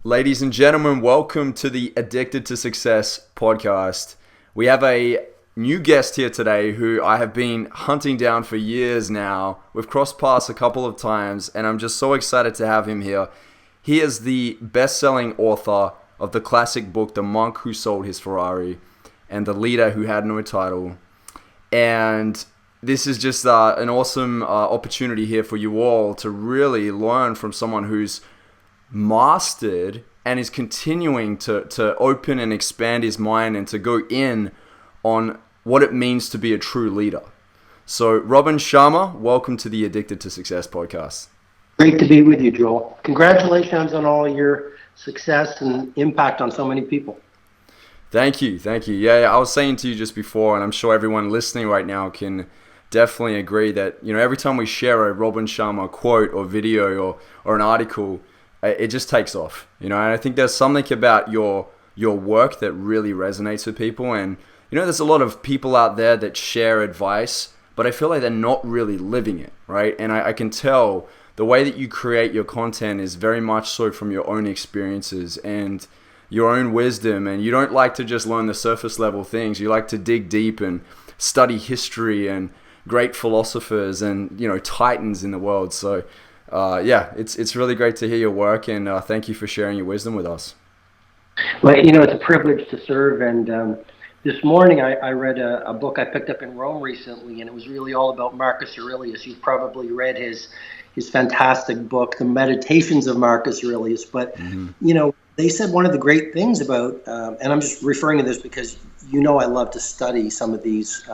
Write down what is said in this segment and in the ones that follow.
Ladies and gentlemen, welcome to the Addicted to Success podcast. We have a new guest here today who I have been hunting down for years now. We've crossed paths a couple of times, and I'm just so excited to have him here. He is the best-selling author of the classic book, The Monk Who Sold His Ferrari, and The Leader Who Had No Title. And this is just an awesome opportunity here for you all to really learn from someone who's mastered and is continuing to open and expand his mind and to go in on what it means to be a true leader. So, Robin Sharma, welcome to the Addicted to Success podcast. Great to be with you, Joel. Congratulations on all your success and impact on so many people. Thank you. Yeah, I was saying to you just before, and I'm sure everyone listening right now can definitely agree that, every time we share a Robin Sharma quote or video or an article, it just takes off, and I think there's something about your work that really resonates with people. And there's a lot of people out there that share advice, but I feel like they're not really living it, right? And I can tell the way that you create your content is very much so from your own experiences and your own wisdom, and you don't like to just learn the surface level things. You like to dig deep and study history and great philosophers and titans in the world. So it's really great to hear your work, and thank you for sharing your wisdom with us. Well, it's a privilege to serve, and this morning I read a book I picked up in Rome recently, and it was really all about Marcus Aurelius. You've probably read his fantastic book, The Meditations of Marcus Aurelius, but they said one of the great things about, and I'm just referring to this because I love to study some of these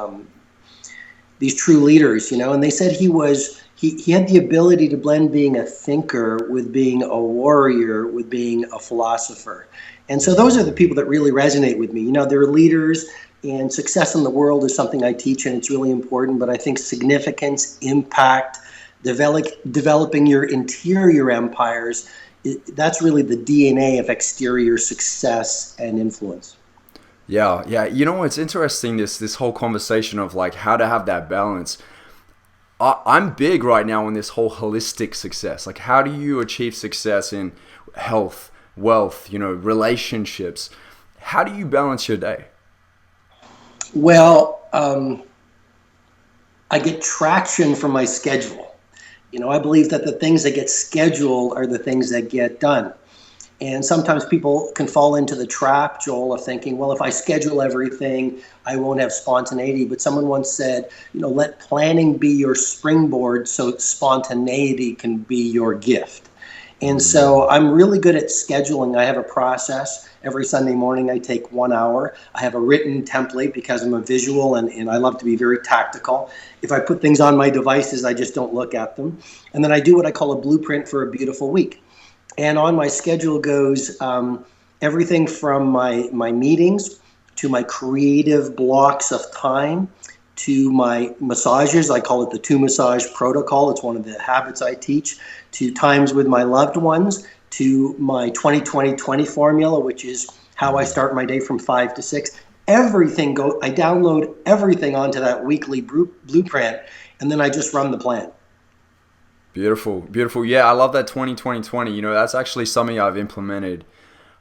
true leaders, and they said he had the ability to blend being a thinker with being a warrior, with being a philosopher. And so those are the people that really resonate with me. They're leaders, and success in the world is something I teach, and it's really important. But I think significance, impact, developing your interior empires, that's really the DNA of exterior success and influence. Yeah. It's interesting, this whole conversation of like how to have that balance. I'm big right now on this whole holistic success. Like, how do you achieve success in health, wealth, relationships? How do you balance your day? Well, I get traction from my schedule. I believe that the things that get scheduled are the things that get done. And sometimes people can fall into the trap, Joel, of thinking, well, if I schedule everything, I won't have spontaneity. But someone once said, let planning be your springboard so spontaneity can be your gift. And so I'm really good at scheduling. I have a process. Every Sunday morning, I take 1 hour. I have a written template because I'm a visual and I love to be very tactical. If I put things on my devices, I just don't look at them. And then I do what I call a blueprint for a beautiful week. And on my schedule goes everything from my meetings to my creative blocks of time to my massages. I call it the 2 massage protocol. It's one of the habits I teach, to times with my loved ones, to my 20-20-20 formula, which is how I start my day from 5 to 6. I download everything onto that weekly blueprint, and then I just run the plan. Beautiful. Yeah, I love that 20-20-20. That's actually something I've implemented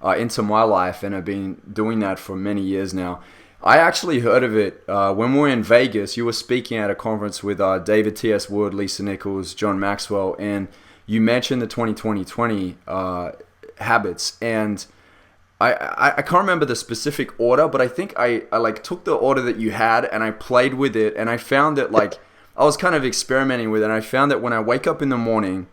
into my life, and I've been doing that for many years now. I actually heard of it when we were in Vegas. You were speaking at a conference with David T.S. Wood, Lisa Nichols, John Maxwell, and you mentioned the 20-20-20 habits. And I can't remember the specific order, but I think I took the order that you had and I played with it, and I found that I was kind of experimenting with it, and I found that when I wake up in the morning,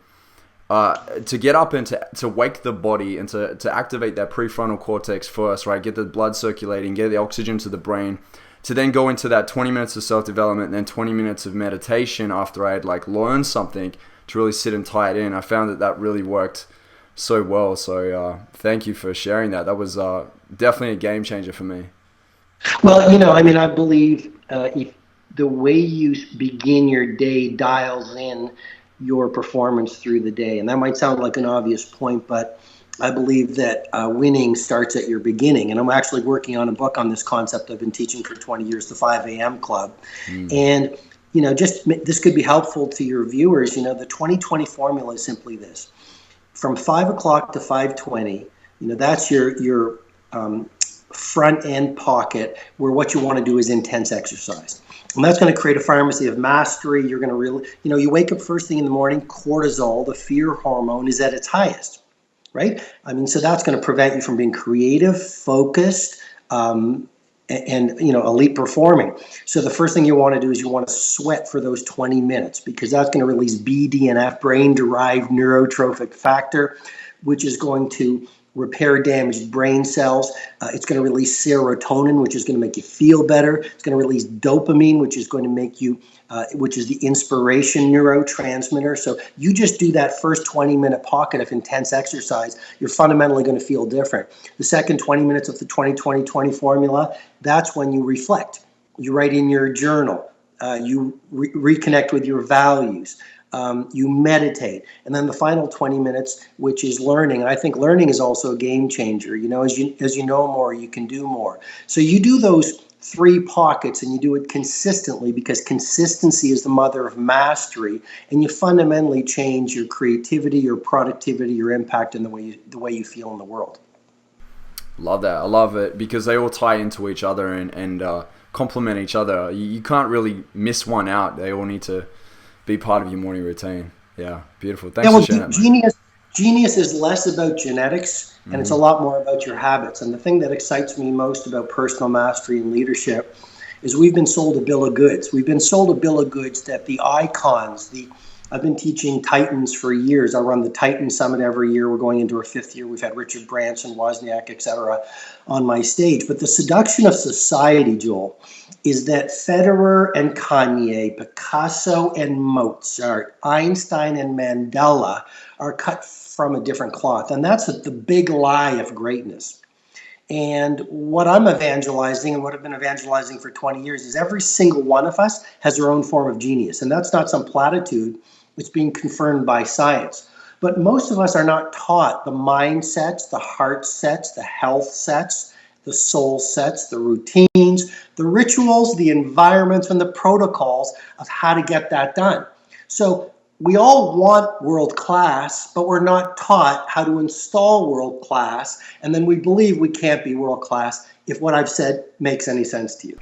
to get up and to wake the body and to activate that prefrontal cortex first, right? Get the blood circulating, get the oxygen to the brain, to then go into that 20 minutes of self-development and then 20 minutes of meditation after I had learned something to really sit and tie it in. I found that really worked so well. So thank you for sharing that. That was definitely a game changer for me. Well, I believe if the way you begin your day dials in your performance through the day. And that might sound like an obvious point, but I believe that winning starts at your beginning. And I'm actually working on a book on this concept. I've been teaching for 20 years, the 5 a.m. Club. And, just this could be helpful to your viewers. The 20-20 formula is simply this. From 5 o'clock to 5:20, That's your front end pocket where what you want to do is intense exercise. And that's going to create a pharmacy of mastery. You're going to really, you wake up first thing in the morning, cortisol, the fear hormone, is at its highest, right? So that's going to prevent you from being creative, focused, and elite performing. So the first thing you want to do is you want to sweat for those 20 minutes, because that's going to release BDNF, brain derived neurotrophic factor, which is going to repair damaged brain cells. It's going to release serotonin, which is going to make you feel better. It's going to release dopamine, which is going to make you, which is the inspiration neurotransmitter. So you just do that first 20-minute pocket of intense exercise, you're fundamentally going to feel different. The second 20 minutes of the 20-20-20 formula, that's when you reflect. You write in your journal. You reconnect with your values. You meditate. And then the final 20 minutes, which is learning. And I think learning is also a game changer. As you know more, you can do more. So you do those 3 pockets, and you do it consistently, because consistency is the mother of mastery, and you fundamentally change your creativity, your productivity, your impact, and the way you feel in the world. Love that. I love it, because they all tie into each other and complement each other. You can't really miss one out. They all need to be part of your morning routine. Yeah, beautiful. Thanks for sharing that, man. Genius is less about genetics, and it's a lot more about your habits. And the thing that excites me most about personal mastery and leadership is we've been sold a bill of goods. We've been sold a bill of goods that the icons, I've been teaching Titans for years. I run the Titan Summit every year. We're going into our 5th year. We've had Richard Branson, Wozniak, etc. on my stage. But the seduction of society, Joel, is that Federer and Kanye, Picasso and Mozart, Einstein and Mandela are cut from a different cloth. And that's the big lie of greatness. And what I'm evangelizing, and what I've been evangelizing for 20 years, is every single one of us has their own form of genius. And that's not some platitude. It's being confirmed by science. But most of us are not taught the mindsets, the heart sets, the health sets, the soul sets, the routines, the rituals, the environments, and the protocols of how to get that done. So we all want world class, but we're not taught how to install world class. And then we believe we can't be world class if what I've said makes any sense to you.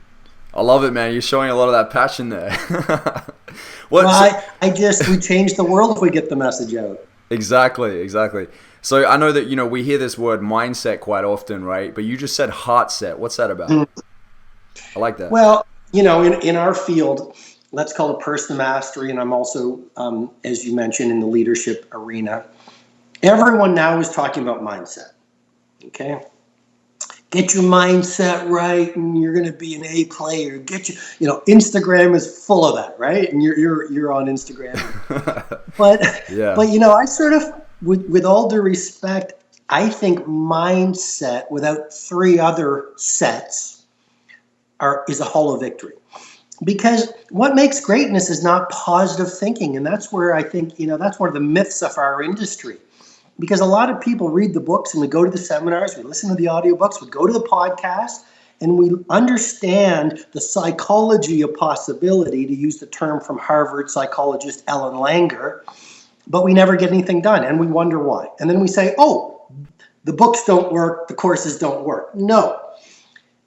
I love it, man. You're showing a lot of that passion there. We change the world if we get the message out. Exactly. So I know that, we hear this word mindset quite often, right? But you just said heart set. What's that about? I like that. Well, in our field, let's call it personal mastery, and I'm also, as you mentioned, in the leadership arena. Everyone now is talking about mindset. Okay? Get your mindset right, and you're going to be an A player. Instagram is full of that, right? And you're on Instagram. But I sort of, with all due respect, I think mindset without 3 other sets is a hollow victory. Because what makes greatness is not positive thinking, and that's where I think that's one of the myths of our industry. Because a lot of people read the books, and we go to the seminars, we listen to the audiobooks, we go to the podcast, and we understand the psychology of possibility, to use the term from Harvard psychologist Ellen Langer, but we never get anything done, and we wonder why. And then we say, oh, the books don't work, the courses don't work. No.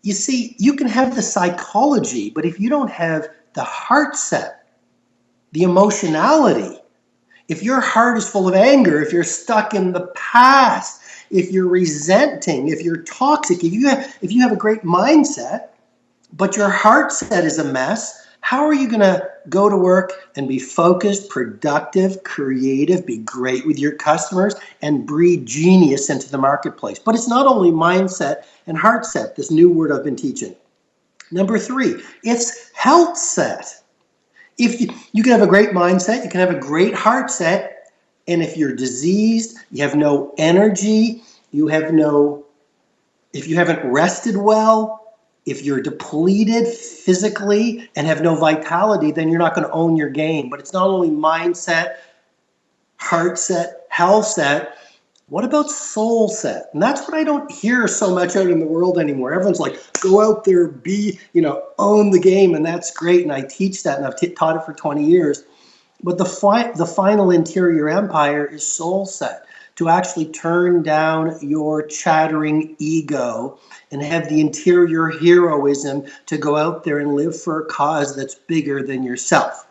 You see, you can have the psychology, but if you don't have the heart set, the emotionality, if your heart is full of anger, if you're stuck in the past, if you're resenting, if you're toxic, if you have a great mindset, but your heart set is a mess, how are you going to go to work and be focused, productive, creative, be great with your customers, and breed genius into the marketplace? But it's not only mindset and heart set, this new word I've been teaching. Number 3, it's health set. If you can have a great mindset, you can have a great heart set, and if you're diseased, you have no energy, if you haven't rested well, if you're depleted physically and have no vitality, then you're not going to own your game. But it's not only mindset, heart set, health set. What about soul set? And that's what I don't hear so much out in the world anymore. Everyone's like, go out there, own the game, and that's great. And I teach that, and I've taught it for 20 years. But the final interior empire is soul set. to actually turn down your chattering ego and have the interior heroism to go out there and live for a cause that's bigger than yourself.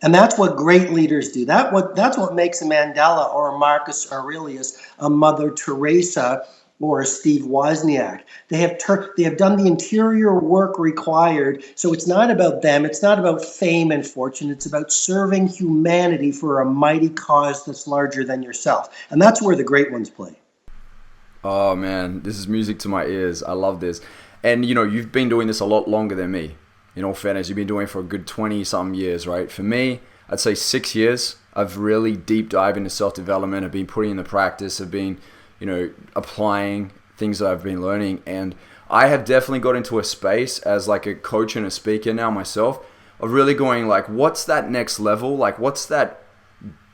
And that's what great leaders do. That's what makes a Mandela or a Marcus Aurelius, a Mother Teresa, or a Steve Wozniak. They have done the interior work required. So it's not about them. It's not about fame and fortune. It's about serving humanity for a mighty cause that's larger than yourself. And that's where the great ones play. Oh man, this is music to my ears. I love this. And you've been doing this a lot longer than me. In all fairness, you've been doing it for a good 20-something years, right? For me, I'd say 6 years. I've really deep dived into self-development. I've been putting in the practice. I've been, applying things that I've been learning. And I have definitely got into a space as like a coach and a speaker now myself of really going like, what's that next level? Like, what's that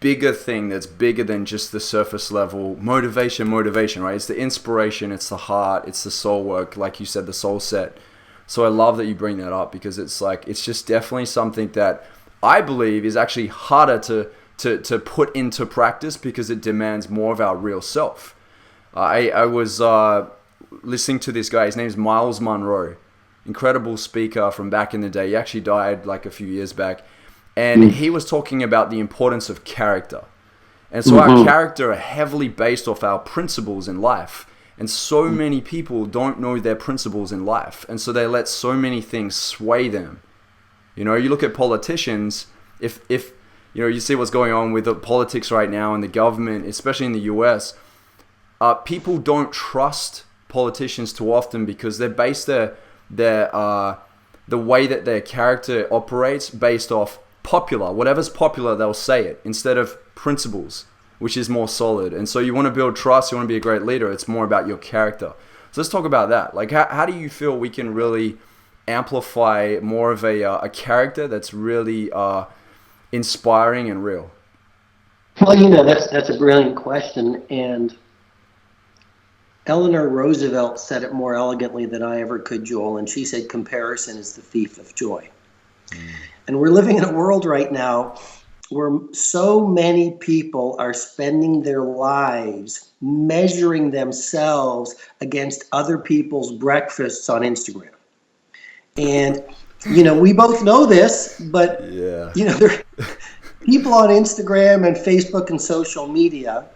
bigger thing that's bigger than just the surface level motivation, right? It's the inspiration, it's the heart, it's the soul work, like you said, the soul set. So I love that you bring that up because it's just definitely something that I believe is actually harder to put into practice because it demands more of our real self. I was listening to this guy, his name's Miles Monroe, incredible speaker from back in the day. He actually died like a few years back. And he was talking about the importance of character. And so our character are heavily based off our principles in life. And so many people don't know their principles in life. And so they let so many things sway them. You look at politicians, if you see what's going on with the politics right now and the government, especially in the US, people don't trust politicians too often because they base the way that their character operates based off popular. Whatever's popular, they'll say it instead of principles, which is more solid. And so you want to build trust, you want to be a great leader, it's more about your character. So let's talk about that. Like, how do you feel we can really amplify more of a character that's really inspiring and real? Well, that's a brilliant question. And Eleanor Roosevelt said it more elegantly than I ever could, Joel. And she said, comparison is the thief of joy. And we're living in a world right now where so many people are spending their lives measuring themselves against other people's breakfasts on Instagram. And, we both know this, but, yeah. There are people on Instagram and Facebook and social media,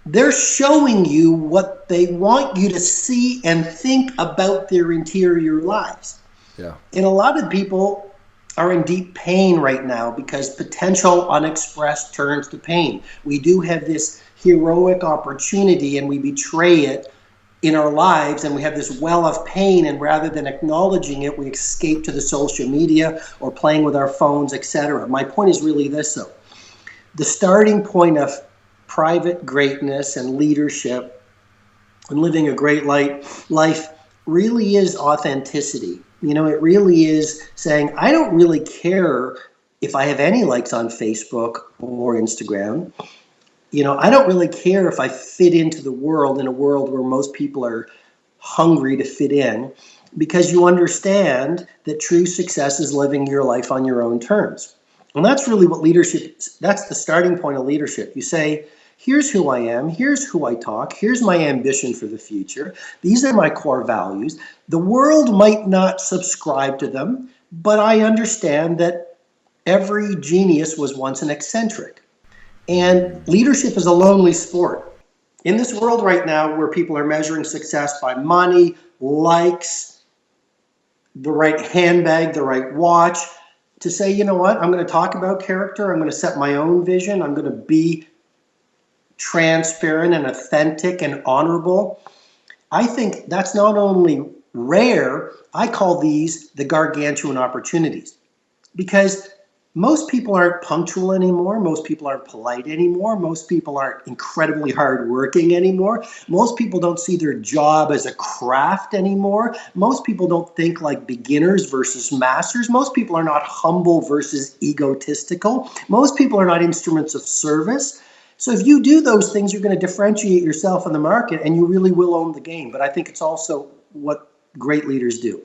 they're showing you what they want you to see and think about their interior lives. Yeah. And a lot of people are in deep pain right now because potential unexpressed turns to pain. We do have this heroic opportunity and we betray it in our lives and we have this well of pain, and rather than acknowledging it, we escape to the social media or playing with our phones, etc. My point is really this though. The starting point of private greatness and leadership and living a great life really is authenticity. It really is saying, I don't really care if I have any likes on Facebook or Instagram. I don't really care if I fit into the world in a world where most people are hungry to fit in, because you understand that true success is living your life on your own terms. And that's really what leadership is. That's the starting point of leadership. You say, here's who I am, here's who I talk, here's my ambition for the future, these are my core values. The world might not subscribe to them, but I understand that every genius was once an eccentric. And leadership is a lonely sport. In this world right now where people are measuring success by money, likes, the right handbag, the right watch, to say, you know what, I'm going to talk about character, I'm going to set my own vision, I'm going to be transparent and authentic and honorable. I think that's not only rare, I call these the gargantuan opportunities, because most people aren't punctual anymore. Most people aren't polite anymore. Most people aren't incredibly hardworking anymore. Most people don't see their job as a craft anymore. Most people don't think like beginners versus masters. Most people are not humble versus egotistical. Most people are not instruments of service. So if you do those things, you're going to differentiate yourself in the market and you really will own the game. But I think it's also what great leaders do.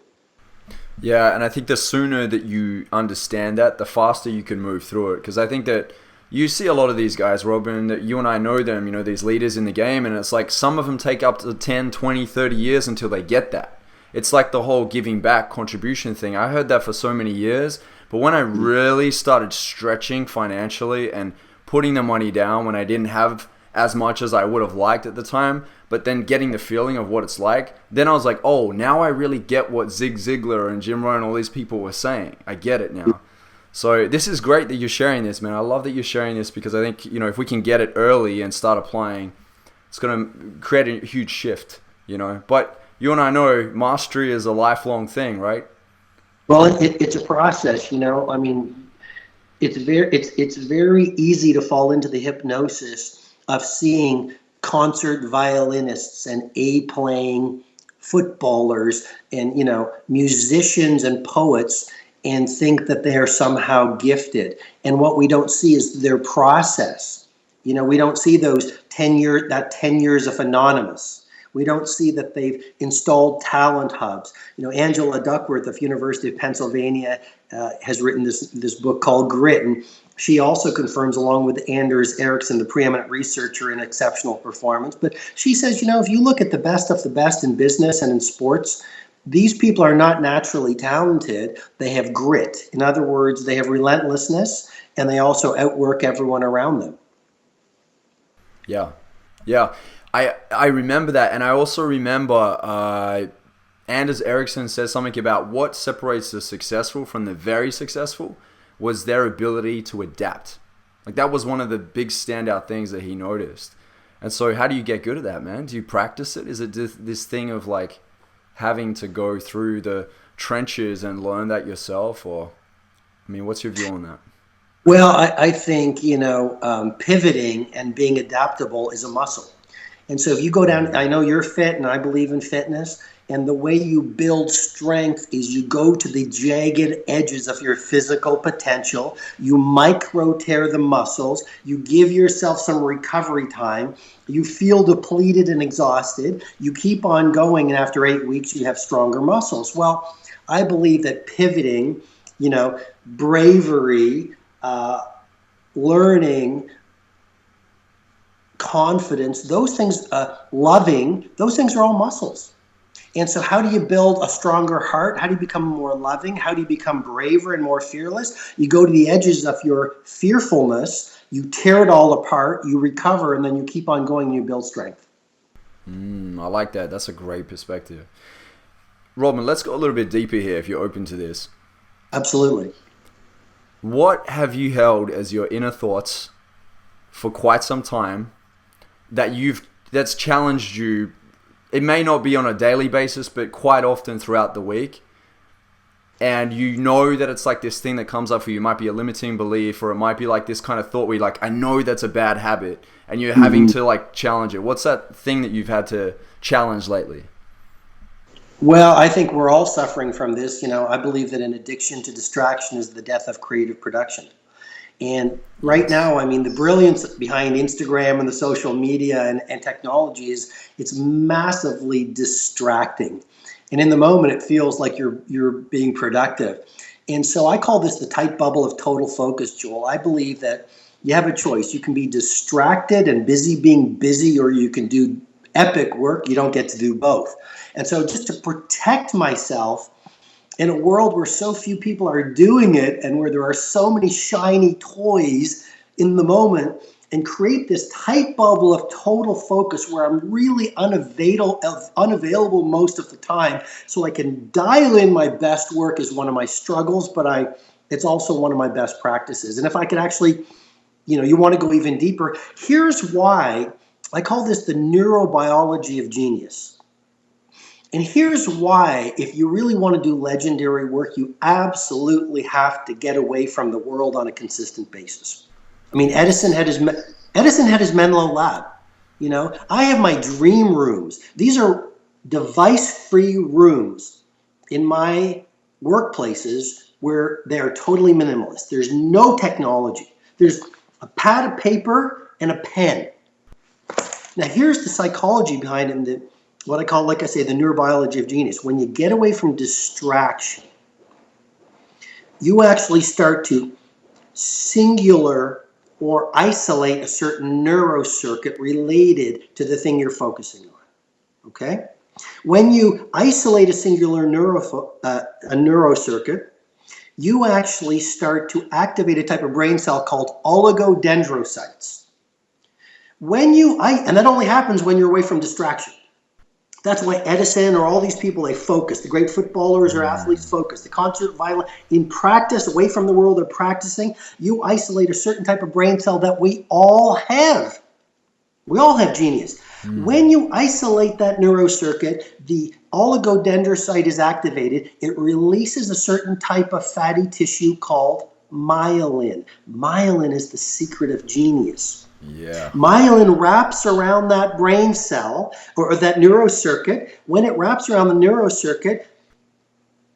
Yeah, and I think the sooner that you understand that, the faster you can move through it. Because I think that you see a lot of these guys, Robin, that you and I know them, these leaders in the game, and it's like some of them take up to 10, 20, 30 years until they get that. It's like the whole giving back contribution thing. I heard that for so many years, but when I really started stretching financially and putting the money down when I didn't have as much as I would have liked at the time, but then getting the feeling of what it's like, then I was like, oh, now I really get what Zig Ziglar and Jim Rohn and all these people were saying. I get it now. So this is great that you're sharing this, man. I love that you're sharing this because I think, if we can get it early and start applying, it's going to create a huge shift, But you and I know mastery is a lifelong thing, right? Well, it's a process, I mean, it's very easy to fall into the hypnosis of seeing concert violinists and A-playing footballers and, musicians and poets and think that they are somehow gifted. And what we don't see is their process. We don't see those 10 years of anonymous. We don't see that they've installed talent hubs. Angela Duckworth of University of Pennsylvania has written this book called Grit, and she also confirms, along with Anders Ericsson, the preeminent researcher in exceptional performance. But she says, if you look at the best of the best in business and in sports, these people are not naturally talented. They have grit. In other words, they have relentlessness, and they also outwork everyone around them. Yeah. Yeah. I remember that, and I also remember Anders Ericsson says something about what separates the successful from the very successful was their ability to adapt. Like that was one of the big standout things that he noticed. And so how do you get good at that, man? Do you practice it? Is it this thing of like having to go through the trenches and learn that yourself? Or, what's your view on that? Well, I think, pivoting and being adaptable is a muscle. And so if you go down, I know you're fit and I believe in fitness, and the way you build strength is you go to the jagged edges of your physical potential, you micro tear the muscles, you give yourself some recovery time, you feel depleted and exhausted, you keep on going, and after 8 weeks you have stronger muscles. Well, I believe that pivoting, bravery, learning, confidence, those things, loving, those things are all muscles. And so how do you build a stronger heart? How do you become more loving? How do you become braver and more fearless? You go to the edges of your fearfulness, you tear it all apart, you recover, and then you keep on going and you build strength. I like that. That's a great perspective. Robin, let's go a little bit deeper here if you're open to this. Absolutely. What have you held as your inner thoughts for quite some time that's challenged you? It may not be on a daily basis, but quite often throughout the week. And that it's like this thing that comes up for you. It might be a limiting belief, or it might be like this kind of thought where you're like, I know that's a bad habit, and you're having to like challenge it. What's that thing that you've had to challenge lately? Well, I think we're all suffering from this. I believe that an addiction to distraction is the death of creative production. And right now, the brilliance behind Instagram and the social media and technology is it's massively distracting. And in the moment, it feels like you're being productive. And so I call this the tight bubble of total focus, Joel. I believe that you have a choice. You can be distracted and busy being busy, or you can do epic work. You don't get to do both. And so just to protect myself, in a world where so few people are doing it and where there are so many shiny toys in the moment, and create this tight bubble of total focus where I'm really unavailable most of the time, so I can dial in my best work is one of my struggles, but it's also one of my best practices. And if I could actually, you want to go even deeper, here's why I call this the neurobiology of genius. And here's why, if you really want to do legendary work, you absolutely have to get away from the world on a consistent basis. Edison had his Menlo lab. I have my dream rooms. These are device-free rooms in my workplaces where they are totally minimalist. There's no technology. There's a pad of paper and a pen. Now, here's the psychology behind it, and what I call, like I say, the neurobiology of genius. When you get away from distraction, you actually start to singularly or isolate a certain neurocircuit related to the thing you're focusing on. Okay? When you isolate a singular neurocircuit, you actually start to activate a type of brain cell called oligodendrocytes. And that only happens when you're away from distraction. That's why Edison or all these people, they focus. The great footballers or athletes focus. The concert violin, in practice, away from the world of practicing, you isolate a certain type of brain cell that we all have. We all have genius. When you isolate that neurocircuit, the oligodendrocyte is activated. It releases a certain type of fatty tissue called myelin. Myelin is the secret of genius. Yeah. Myelin wraps around that brain cell or that neurocircuit. When it wraps around the neurocircuit,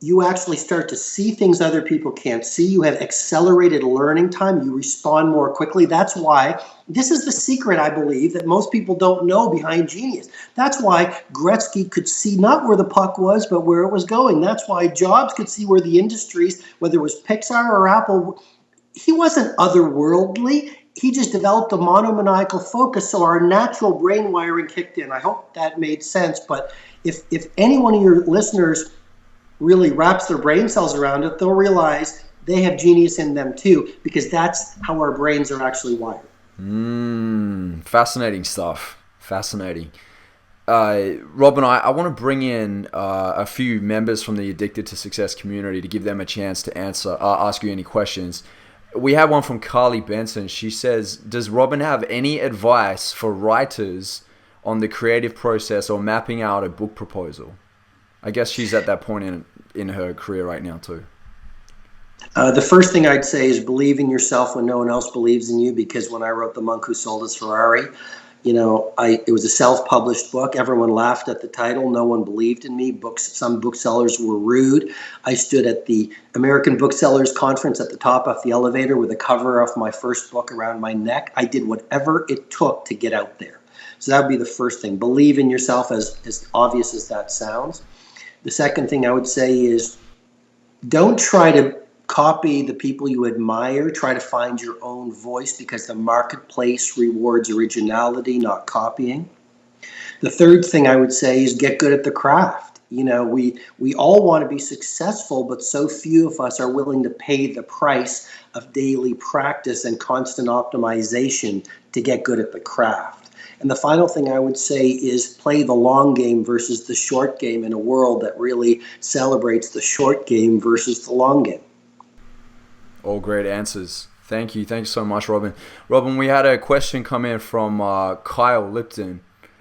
you actually start to see things other people can't see. You have accelerated learning time. You respond more quickly. That's why this is the secret, I believe, that most people don't know behind genius. That's why Gretzky could see not where the puck was, but where it was going. That's why Jobs could see where the industries, whether it was Pixar or Apple, he wasn't otherworldly. He just developed a monomaniacal focus, so our natural brain wiring kicked in. I hope that made sense. But if any one of your listeners really wraps their brain cells around it, they'll realize they have genius in them too, because that's how our brains are actually wired. Fascinating stuff. Fascinating. Rob and I want to bring in a few members from the Addicted to Success community to give them a chance to ask you any questions. We have one from Carly Benson. She says, does Robin have any advice for writers on the creative process or mapping out a book proposal? I guess she's at that point in her career right now too. The first thing I'd say is believe in yourself when no one else believes in you, because when I wrote The Monk Who Sold His Ferrari, it was a self-published book. Everyone laughed at the title. No one believed in me. Some booksellers were rude. I stood at the American Booksellers Conference at the top of the elevator with a cover of my first book around my neck. I did whatever it took to get out there. So that would be the first thing. Believe in yourself, as obvious as that sounds. The second thing I would say is don't try to copy the people you admire. Try to find your own voice, because the marketplace rewards originality, not copying. The third thing I would say is get good at the craft. We all want to be successful, but so few of us are willing to pay the price of daily practice and constant optimization to get good at the craft. And the final thing I would say is play the long game versus the short game in a world that really celebrates the short game versus the long game. All great answers. Thank you. Thanks so much, Robin. Robin, we had a question come in from Kyle Lipton.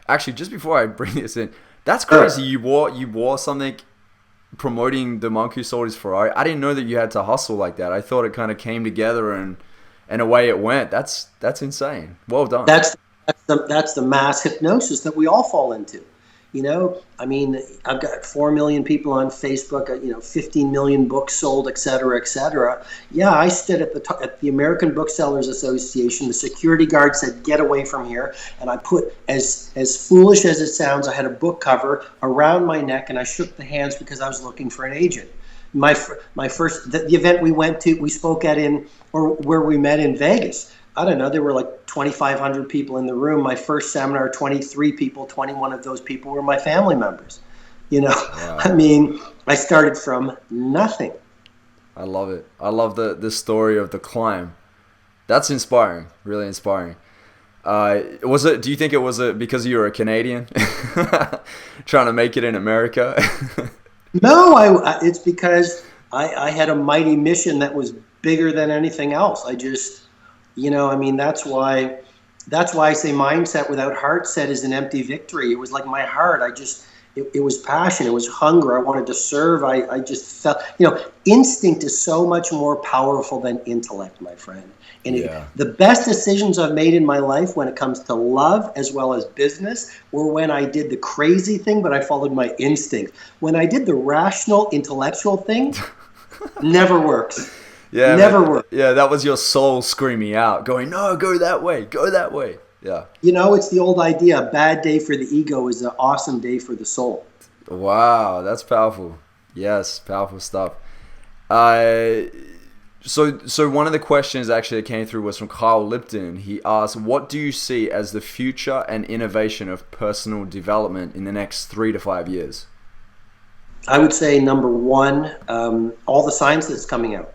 Actually, just before I bring this in, that's crazy. You wore something promoting The Monk Who Sold His Ferrari. I didn't know that you had to hustle like that. I thought it kind of came together and away it went. That's insane. Well done. That's the mass hypnosis that we all fall into. I've got 4 million people on Facebook, 15 million books sold, et cetera, et cetera. Yeah, I stood at the American Booksellers Association. The security guard said, get away from here. And I put, as foolish as it sounds, I had a book cover around my neck, and I shook the hands because I was looking for an agent. My first, the event we spoke at where we met in Vegas, I don't know, there were like 2,500 people in the room. My first seminar, 23 people, 21 of those people were my family members. Wow. I started from nothing. I love it. I love the story of the climb. That's inspiring, really inspiring. Do you think it was because you were a Canadian trying to make it in America? No, it's because I had a mighty mission that was bigger than anything else. That's why I say mindset without heart set is an empty victory. It was like my heart. It was passion. It was hunger. I wanted to serve. I just felt, instinct is so much more powerful than intellect, my friend. And the best decisions I've made in my life when it comes to love as well as business were when I did the crazy thing, but I followed my instinct. When I did the rational, intellectual thing, never works. Yeah, never worked. Yeah, that was your soul screaming out, going, no, go that way, go that way. Yeah. It's the old idea, a bad day for the ego is an awesome day for the soul. Wow, that's powerful. Yes, powerful stuff. So one of the questions actually that came through was from Kyle Lipton. He asked, "What do you see as the future and innovation of personal development in the next 3 to 5 years?" I would say number one, all the science that's coming out.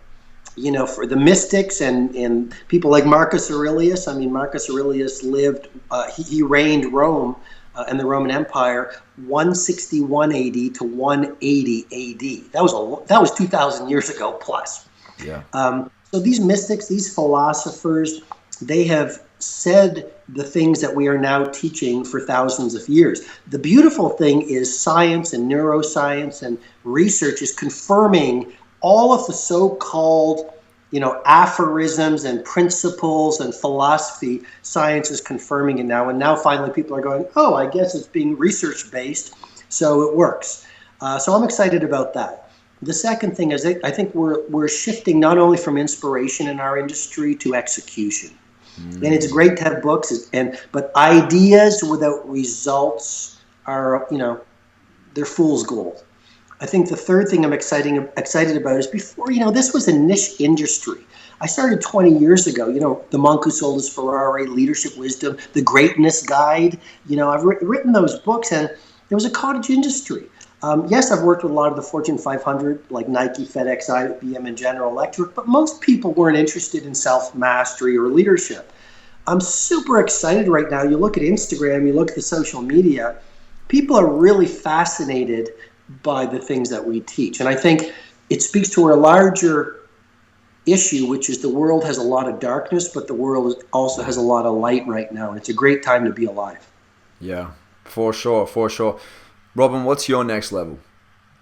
For the mystics and people like Marcus Aurelius. I mean, Marcus Aurelius lived, he reigned Rome and the Roman Empire 161 AD to 180 AD. That was 2,000 years ago plus. Yeah. So these mystics, these philosophers, they have said the things that we are now teaching for thousands of years. The beautiful thing is science and neuroscience and research is confirming all of the so-called, aphorisms and principles and philosophy. Science is confirming it now. And now finally people are going, oh, I guess it's being research-based, so it works. So I'm excited about that. The second thing is I think we're shifting not only from inspiration in our industry to execution. And it's great to have books, but ideas without results are, they're fool's gold. I think the third thing I'm excited about is before, this was a niche industry. I started 20 years ago, The Monk Who Sold His Ferrari, Leadership Wisdom, The Greatness Guide. I've written those books, and there was a cottage industry. Yes, I've worked with a lot of the Fortune 500, like Nike, FedEx, IBM, and General Electric, but most people weren't interested in self-mastery or leadership. I'm super excited right now. You look at Instagram, you look at the social media, people are really fascinated by the things that we teach. And I think it speaks to a larger issue, which is the world has a lot of darkness, but the world also has a lot of light right now. And it's a great time to be alive. Yeah, for sure, for sure. Robin, what's your next level?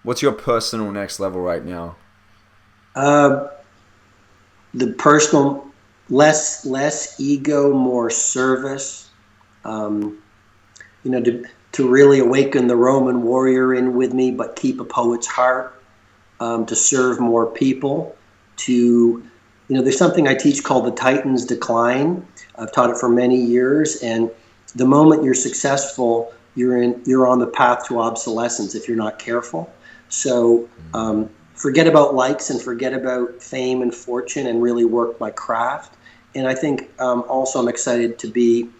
What's your personal next level right now? The personal, less ego, more service. To really awaken the Roman warrior in with me, but keep a poet's heart. To serve more people. There's something I teach called the Titan's Decline. I've taught it for many years, and the moment you're successful, you're on the path to obsolescence if you're not careful. So forget about likes and forget about fame and fortune and really work my craft. And I think also I'm excited to be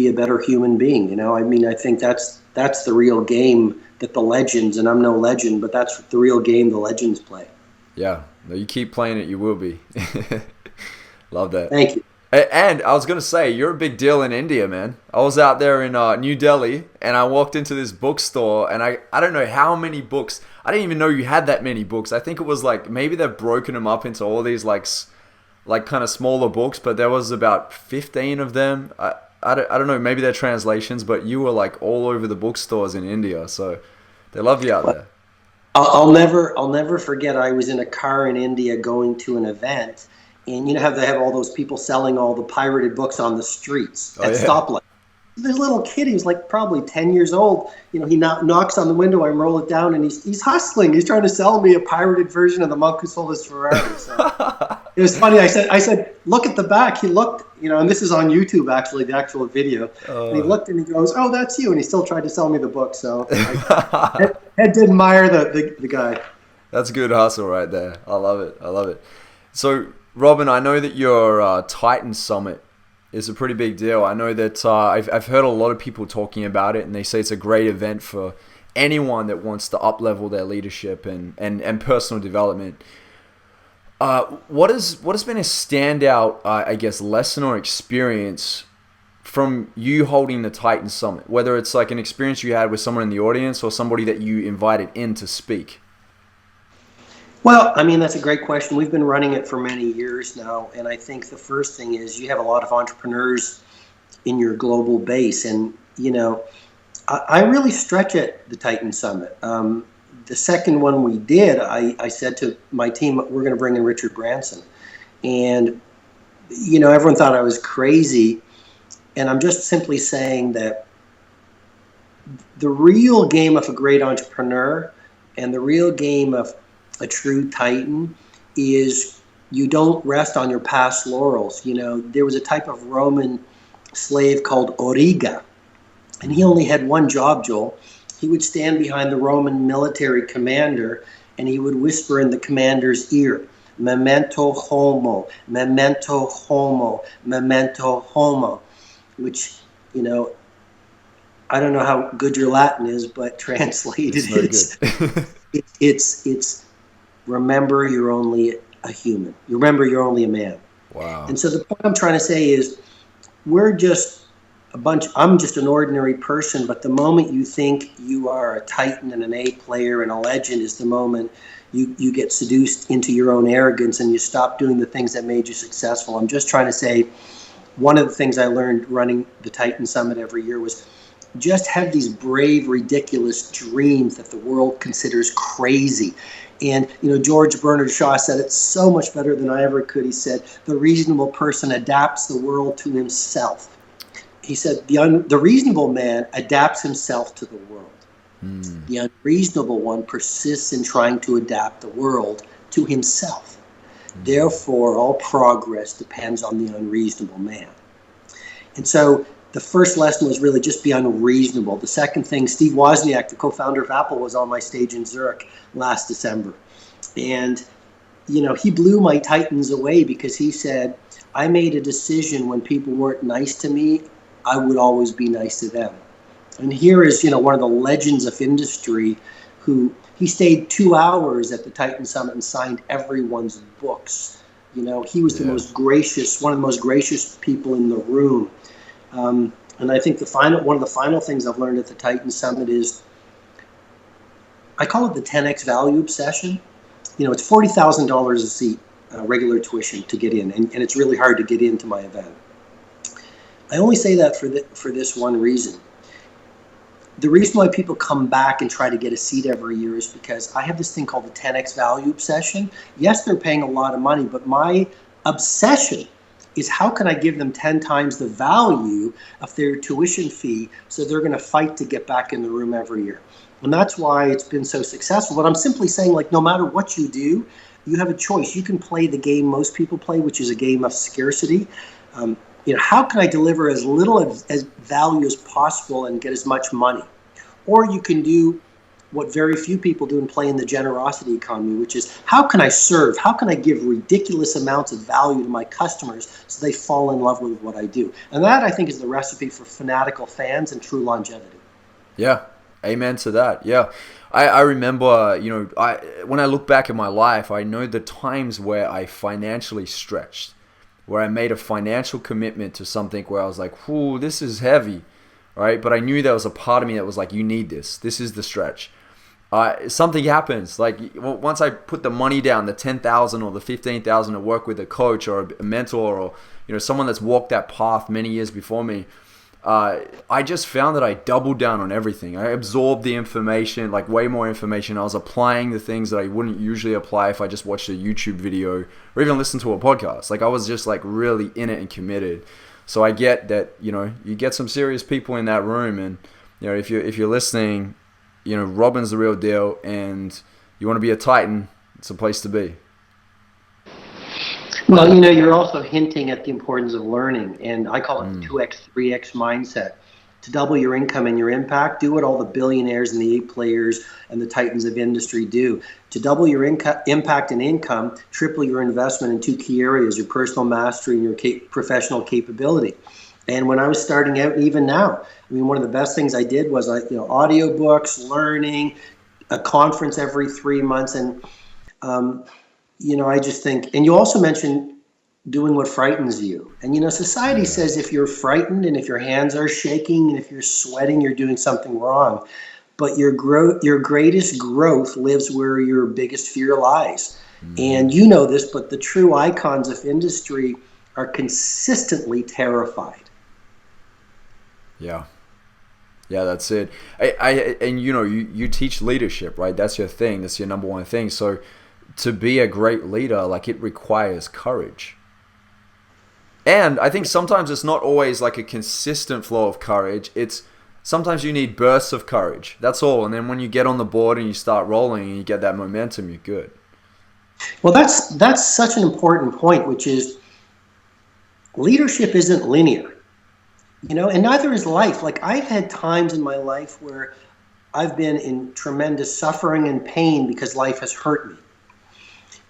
a better human being. I think that's the real game that the legends, and I'm no legend, but that's the real game the legends play. Yeah, no, you keep playing it, you will be. Love that. Thank you. And I was going to say, you're a big deal in India, man. I was out there in New Delhi, and I walked into this bookstore, and I don't know how many books. I didn't even know you had that many books. I think it was like, maybe they've broken them up into all these like kind of smaller books, but there was about 15 of them. I don't know, maybe they're translations, but you were like all over the bookstores in India, so they love you out there. I'll never forget. I was in a car in India going to an event, and how they have all those people selling all the pirated books on the streets at stoplights. This little kid, he was like probably 10 years old. He knocks on the window, I roll it down, and he's hustling. He's trying to sell me a pirated version of The Monk Who Sold His Ferrari. So it was funny. I said, look at the back. He looked, and this is on YouTube actually, the actual video. And he looked and he goes, oh, that's you. And he still tried to sell me the book. So I had to admire the guy. That's a good hustle right there. I love it. So, Robin, I know that your Titan Summit is a pretty big deal. I know that I've heard a lot of people talking about it, and they say it's a great event for anyone that wants to up-level their leadership and personal development. What has been a standout, I guess, lesson or experience from you holding the Titan Summit? Whether it's like an experience you had with someone in the audience or somebody that you invited in to speak. Well, that's a great question. We've been running it for many years now, and I think the first thing is you have a lot of entrepreneurs in your global base, and I really stretch at the Titan Summit. The second one we did, I said to my team, we're going to bring in Richard Branson, and everyone thought I was crazy, and I'm just simply saying that the real game of a great entrepreneur and the real game of a true Titan is you don't rest on your past laurels. There was a type of Roman slave called Origa, and he only had one job, Joel. He would stand behind the Roman military commander, and he would whisper in the commander's ear, memento homo, memento homo, memento homo, which, you know, I don't know how good your Latin is, but translated It's no good. it's remember you're only a human. You remember you're only a man. Wow. And so the point I'm trying to say is we're just I'm just an ordinary person, but the moment you think you are a titan and an A player and a legend is the moment you get seduced into your own arrogance and you stop doing the things that made you successful. I'm just trying to say one of the things I learned running the Titan Summit every year was just have these brave, ridiculous dreams that the world considers crazy. And, you know, George Bernard Shaw said it so much better than I ever could. He said, the reasonable person adapts the world to himself. He said, the reasonable man adapts himself to the world. The unreasonable one persists in trying to adapt the world to himself. Therefore, all progress depends on the unreasonable man. And so the first lesson was really just be unreasonable. The second thing, Steve Wozniak, the co-founder of Apple, was on my stage in Zurich last December. And, you know, he blew my Titans away because he said, I made a decision when people weren't nice to me, I would always be nice to them. And here is, you know, one of the legends of industry who he stayed 2 hours at the Titan Summit and signed everyone's books. You know, he was the most gracious, one of the most gracious people in the room. And I think one of the final things I've learned at the Titan Summit is, I call it the 10x value obsession. You know, it's $40,000 a seat, regular tuition to get in, and it's really hard to get into my event. I only say that for this one reason. The reason why people come back and try to get a seat every year is because I have this thing called the 10x value obsession. Yes, they're paying a lot of money, but my obsession is how can I give them 10 times the value of their tuition fee so they're going to fight to get back in the room every year. And that's why it's been so successful. But I'm simply saying, like, no matter what you do, you have a choice. You can play the game most people play, which is a game of scarcity. You know, how can I deliver as little as value as possible and get as much money? Or you can do what very few people do and play in the generosity economy, which is how can I serve? How can I give ridiculous amounts of value to my customers so they fall in love with what I do? And that, I think, is the recipe for fanatical fans and true longevity. Yeah. Amen to that. Yeah. I remember, you know, when I look back at my life, I know the times where I financially stretched, where I made a financial commitment to something where I was like, whoo, this is heavy, right? But I knew there was a part of me that was like, you need this. This is the stretch. Something happens. Like once I put the money down, the 10,000 or the 15,000 to work with a coach or a mentor or, you know, someone that's walked that path many years before me, I just found that I doubled down on everything. I absorbed the information, like way more information. I was applying the things that I wouldn't usually apply if I just watched a YouTube video or even listened to a podcast. Like I was just like really in it and committed. So I get that, you know, you get some serious people in that room, and you know, if you're listening, you know, Robin's the real deal, and you want to be a Titan, it's a place to be. Well, you know, you're also hinting at the importance of learning, and I call it the 2x, 3x mindset. To double your income and your impact, do what all the billionaires and the A players and the titans of industry do. To double your impact and income, triple your investment in two key areas, your personal mastery and your professional capability. And when I was starting out, even now, I mean, one of the best things I did was, audiobooks, learning, a conference every 3 months, and you know, I just think, and you also mentioned doing what frightens you. And, you know, society says if you're frightened and if your hands are shaking and if you're sweating, you're doing something wrong. But your greatest growth lives where your biggest fear lies. And you know this, but the true icons of industry are consistently terrified. Yeah. Yeah, that's it. And you know, you teach leadership, right? That's your thing. That's your number one thing. So to be a great leader, like, it requires courage. And I think sometimes it's not always like a consistent flow of courage. It's sometimes you need bursts of courage. That's all. And then when you get on the board and you start rolling and you get that momentum, you're good. Well, that's such an important point, which is leadership isn't linear, you know, and neither is life. Like, I've had times in my life where I've been in tremendous suffering and pain because life has hurt me.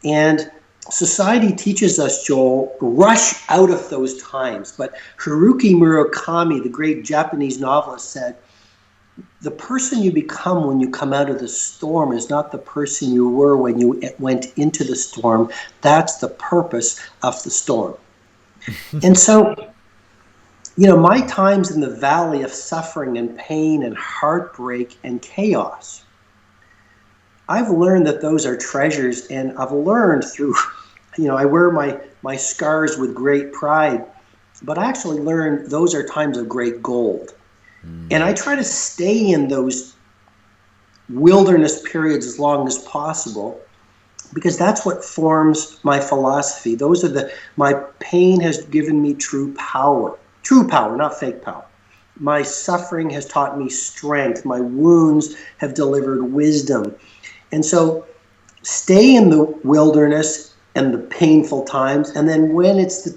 And society teaches us, Joel, rush out of those times. But Haruki Murakami, the great Japanese novelist, said, the person you become when you come out of the storm is not the person you were when you went into the storm. That's the purpose of the storm. And so, my times in the valley of suffering and pain and heartbreak and chaos, I've learned that those are treasures, and I've learned through, I wear my scars with great pride, but I actually learned those are times of great gold. And I try to stay in those wilderness periods as long as possible, because that's what forms my philosophy. My pain has given me true power, not fake power. My suffering has taught me strength. My wounds have delivered wisdom. And so stay in the wilderness and the painful times. And then when it's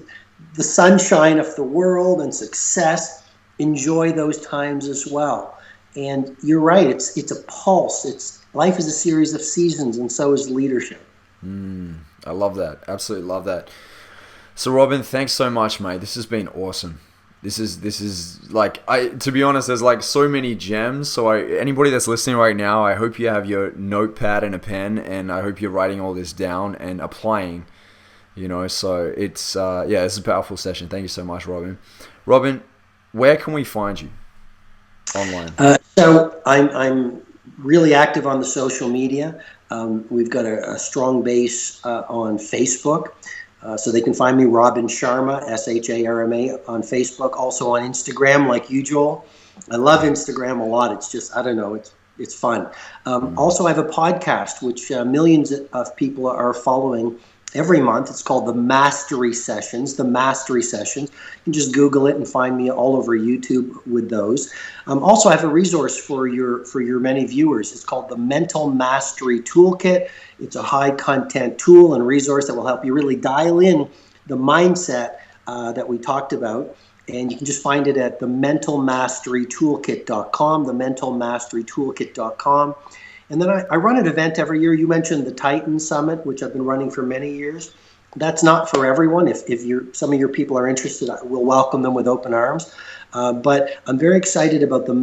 the sunshine of the world and success, enjoy those times as well. And you're right, it's a pulse. Life is a series of seasons, and so is leadership. I love that. Absolutely love that. So Robin, thanks so much, mate. This has been awesome. This is like, to be honest, there's like so many gems. So anybody that's listening right now, I hope you have your notepad and a pen, and I hope you're writing all this down and applying. So it's it's a powerful session. Thank you so much, Robin. Robin, where can we find you online? So I'm really active on the social media. We've got a strong base on Facebook. So they can find me, Robin Sharma, Sharma, on Facebook. Also on Instagram, like you, Joel. I love Instagram a lot. It's just, I don't know, it's fun. Also, I have a podcast, which millions of people are following every month. It's called The Mastery Sessions. You can just Google it and find me all over YouTube with those. Also, I have a resource for your many viewers. It's called the Mental Mastery Toolkit. It's a high content tool and resource that will help you really dial in the mindset that we talked about. And you can just find it at thementalmasterytoolkit.com, thementalmasterytoolkit.com. And then I run an event every year. You mentioned the Titan Summit, which I've been running for many years. That's not for everyone. If some of your people are interested, I will welcome them with open arms. But I'm very excited about the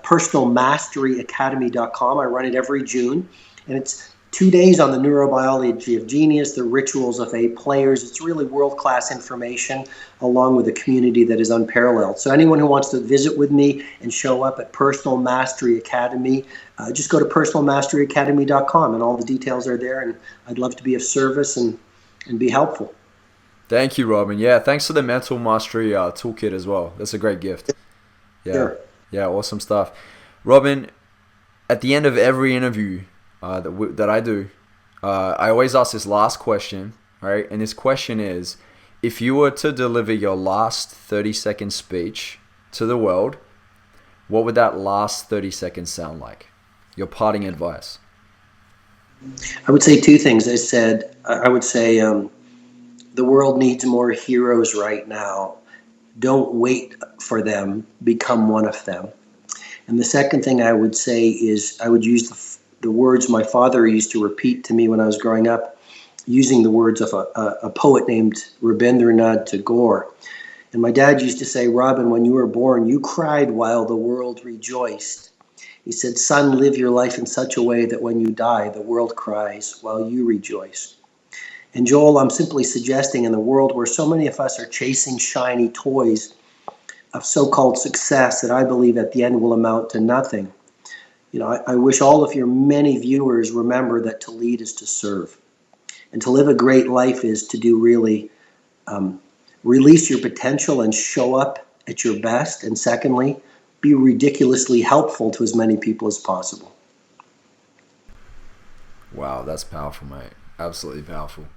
personalmasteryacademy.com. I run it every June, and it's 2 days on the neurobiology of genius, the rituals of A players. It's really world-class information, along with a community that is unparalleled. So anyone who wants to visit with me and show up at Personal Mastery Academy, just go to personalmasteryacademy.com, and all the details are there. And I'd love to be of service and be helpful. Thank you, Robin. Yeah, thanks for the Mental Mastery Toolkit as well. That's a great gift. Yeah, Sure. yeah, awesome stuff. Robin, at the end of every interview that I do, I always ask this last question, right? And this question is, if you were to deliver your last 30-second speech to the world, what would that last 30 seconds sound like? Your parting advice. I would say two things. I would say the world needs more heroes right now. Don't wait for them. Become one of them. And the second thing I would say is I would use the words my father used to repeat to me when I was growing up, using the words of a poet named Rabindranath Tagore. And my dad used to say, Robin, when you were born, you cried while the world rejoiced. He said, son, live your life in such a way that when you die, the world cries while you rejoice. And Joel, I'm simply suggesting in the world where so many of us are chasing shiny toys of so-called success that I believe at the end will amount to nothing. I wish all of your many viewers remember that to lead is to serve. And to live a great life is to do really release your potential and show up at your best. And secondly, be ridiculously helpful to as many people as possible. Wow, that's powerful, mate. Absolutely powerful.